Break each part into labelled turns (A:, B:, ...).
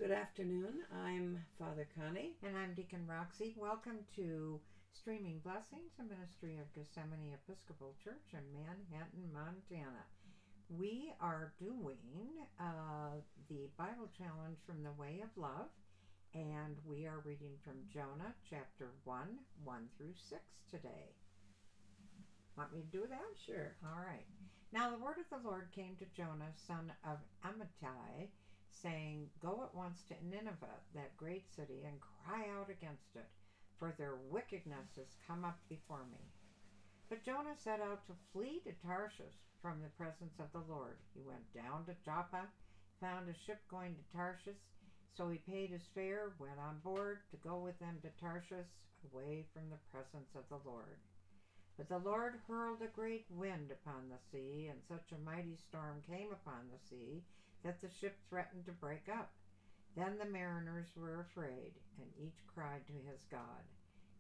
A: Good afternoon. I'm Father Connie.
B: And I'm Deacon Roxy. Welcome to Streaming Blessings, a ministry of Gethsemane Episcopal Church in Manhattan, Montana. We are doing the Bible challenge from the Way of Love, and we are reading from Jonah chapter 1, 1 through 6 today. Want me to do that?
A: Sure.
B: All right. Now the word of the Lord came to Jonah, son of Amittai, saying, Go at once to Nineveh, that great city, and cry out against it, for their wickedness has come up before me. But Jonah set out to flee to Tarshish from the presence of the Lord. He went down to Joppa, found a ship going to Tarshish, so he paid his fare, went on board to go with them to Tarshish, away from the presence of the Lord. But the Lord hurled a great wind upon the sea, and such a mighty storm came upon the sea that the ship threatened to break up. Then the mariners were afraid, and each cried to his God.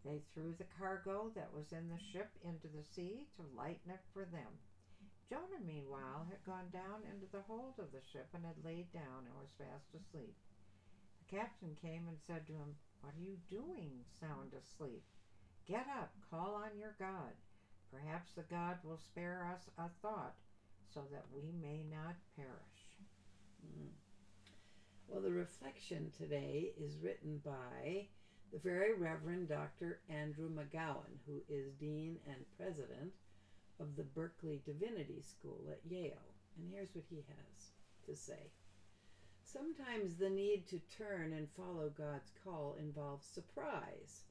B: They threw the cargo that was in the ship into the sea to lighten it for them. Jonah, meanwhile, had gone down into the hold of the ship and had laid down and was fast asleep. The captain came and said to him, What are you doing, sound asleep? Get up, call on your God. Perhaps the God will spare us a thought, so that we may not perish.
A: Well, the reflection today is written by the very Reverend Dr. Andrew McGowan, who is Dean and President of the Berkeley Divinity School at Yale. And here's what he has to say. Sometimes the need to turn and follow God's call involves surprise,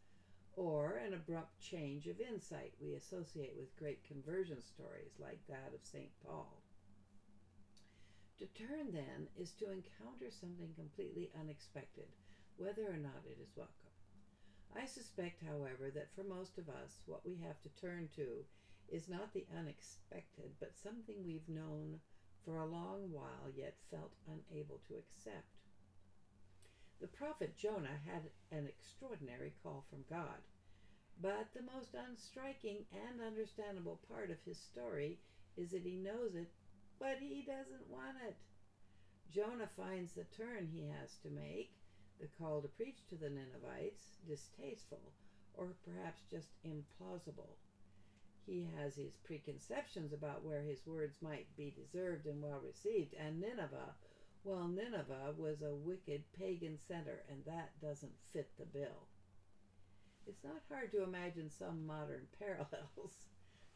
A: or an abrupt change of insight we associate with great conversion stories like that of St. Paul. To turn, then, is to encounter something completely unexpected, whether or not it is welcome. I suspect, however, that for most of us, what we have to turn to is not the unexpected, but something we've known for a long while yet felt unable to accept. The prophet Jonah had an extraordinary call from God, but the most unstriking and understandable part of his story is that he knows it, but he doesn't want it. Jonah finds the turn he has to make, the call to preach to the Ninevites, distasteful, or perhaps just implausible. He has his preconceptions about where his words might be deserved and well received, and Nineveh was a wicked pagan center, and that doesn't fit the bill. It's not hard to imagine some modern parallels.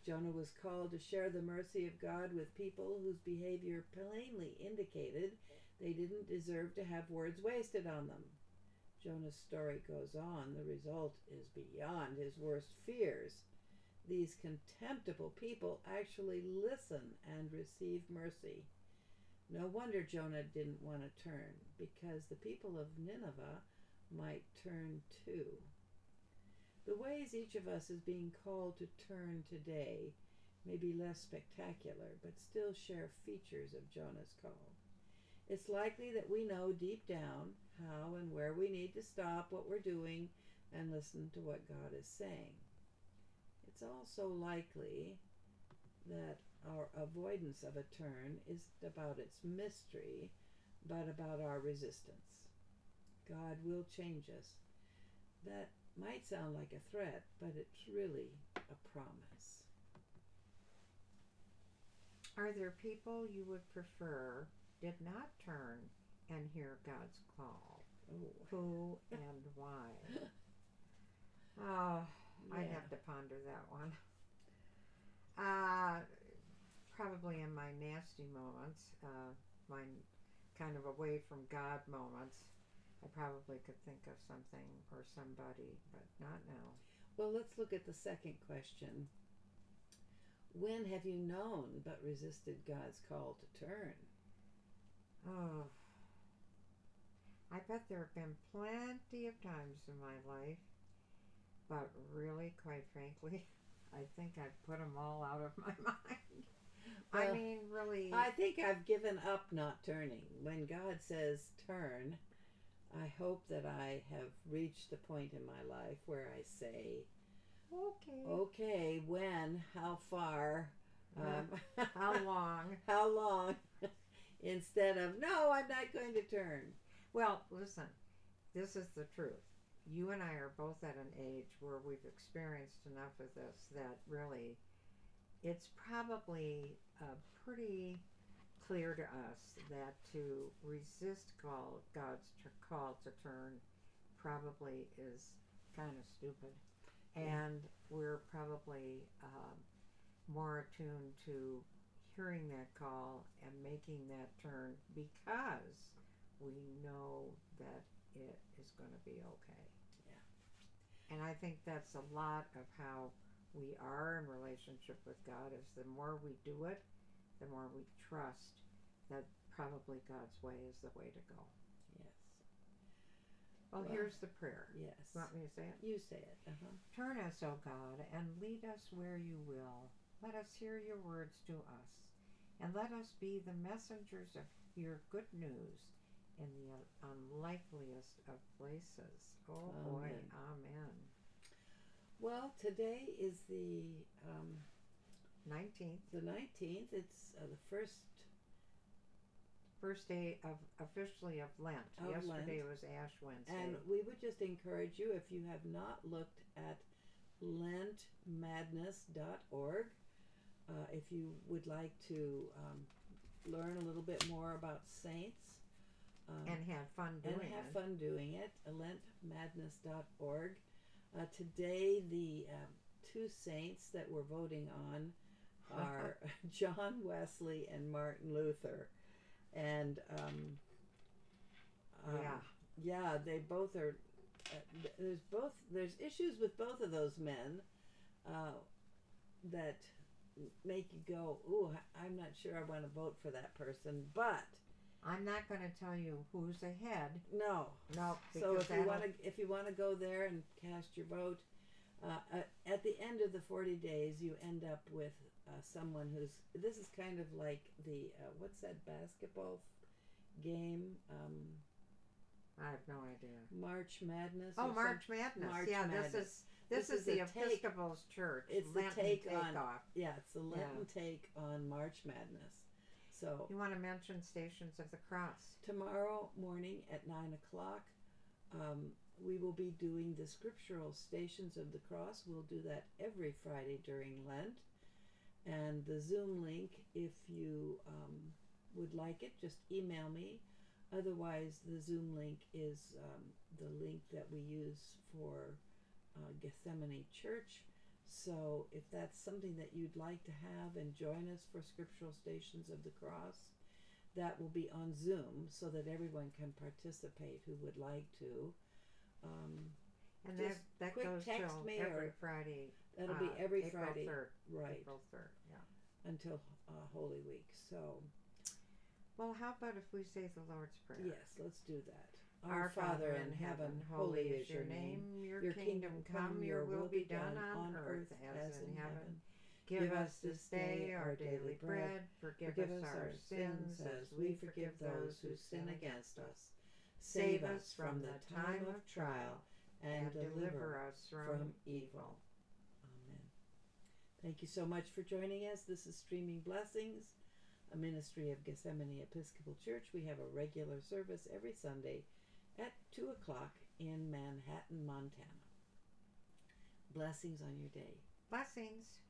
A: Jonah was called to share the mercy of God with people whose behavior plainly indicated they didn't deserve to have words wasted on them. Jonah's story goes on. The result is beyond his worst fears. These contemptible people actually listen and receive mercy. No wonder Jonah didn't want to turn, because the people of Nineveh might turn too. The ways each of us is being called to turn today may be less spectacular, but still share features of Jonah's call. It's likely that we know deep down how and where we need to stop what we're doing and listen to what God is saying. It's also likely that our avoidance of a turn isn't about its mystery, but about our resistance. God will change us. That might sound like a threat, but it's really a promise.
B: Are there people you would prefer did not turn and hear God's call?
A: Oh.
B: Who and why? Oh, I'd have to ponder that one. Probably in my nasty moments, my kind of away from God moments, I probably could think of something or somebody, but not now.
A: Well, let's look at the second question. When have you known but resisted God's call to turn?
B: Oh, I bet there have been plenty of times in my life, but really, quite frankly, I think I've put them all out of my mind.
A: Well,
B: I mean, really.
A: I think I've given up not turning. When God says turn, I hope that I have reached the point in my life where I say, okay, when, how far,
B: how long?
A: how long, instead of, no, I'm not going to turn.
B: Well, listen, this is the truth. You and I are both at an age where we've experienced enough of this that really it's probably pretty clear to us that to resist God's call to turn probably is kind of stupid. And we're probably more attuned to hearing that call and making that turn because we know that it is going to be okay.
A: Yeah.
B: And I think that's a lot of how we are in relationship with God is the more we do it, the more we trust that probably God's way is the way to go.
A: Yes.
B: Well, here's the prayer.
A: Yes.
B: You want me to say it?
A: You say it.
B: Turn us, O God, and lead us where you will. Let us hear your words to us, and let us be the messengers of your good news in the unlikeliest of places. Oh boy, amen.
A: Well, today is the
B: 19th.
A: The 19th. It's the
B: first day of officially of Lent. Yesterday was Ash Wednesday.
A: And we would just encourage you, if you have not looked at lentmadness.org, if you would like to learn a little bit more about saints
B: and have fun
A: doing it, lentmadness.org. Today, the two saints that we're voting on are John Wesley and Martin Luther. And they both are. There's issues with both of those men that make you go, "Ooh, I'm not sure I want to vote for that person." But
B: I'm not going to tell you who's ahead.
A: No. So if you want to go there and cast your vote, at the end of the 40 days, you end up with someone who's. This is kind of like the what's that basketball game?
B: I have no idea.
A: March Madness.
B: Oh, March Madness. Madness. This is the Episcopal Church.
A: It's
B: Lenten
A: the take on.
B: Takeoff.
A: Yeah, it's the Lenten take on March Madness. So
B: you want to mention Stations of the Cross.
A: Tomorrow morning at 9:00, we will be doing the scriptural Stations of the Cross. We'll do that every Friday during Lent. And the Zoom link, if you would like it, just email me. Otherwise, the Zoom link is the link that we use for Gethsemane Church. So if that's something that you'd like to have and join us for Scriptural Stations of the Cross, that will be on Zoom so that everyone can participate who would like to.
B: And that goes till every Friday.
A: That'll be every
B: April
A: Friday.
B: 3rd.
A: Right.
B: April 3rd, yeah.
A: Until Holy Week. So.
B: Well, how about if we say the Lord's Prayer?
A: Yes, let's do that.
B: Our Father in heaven, holy is your name. Your kingdom come, your will be done on earth as in heaven. Give us this day our daily bread. Forgive us our sins as we forgive those who sin against us. Save us from the time of trial and deliver us from evil.
A: Amen. Thank you so much for joining us. This is Streaming Blessings, a ministry of Gethsemane Episcopal Church. We have a regular service every Sunday at 2:00 in Manhattan, Montana. Blessings on your day.
B: Blessings.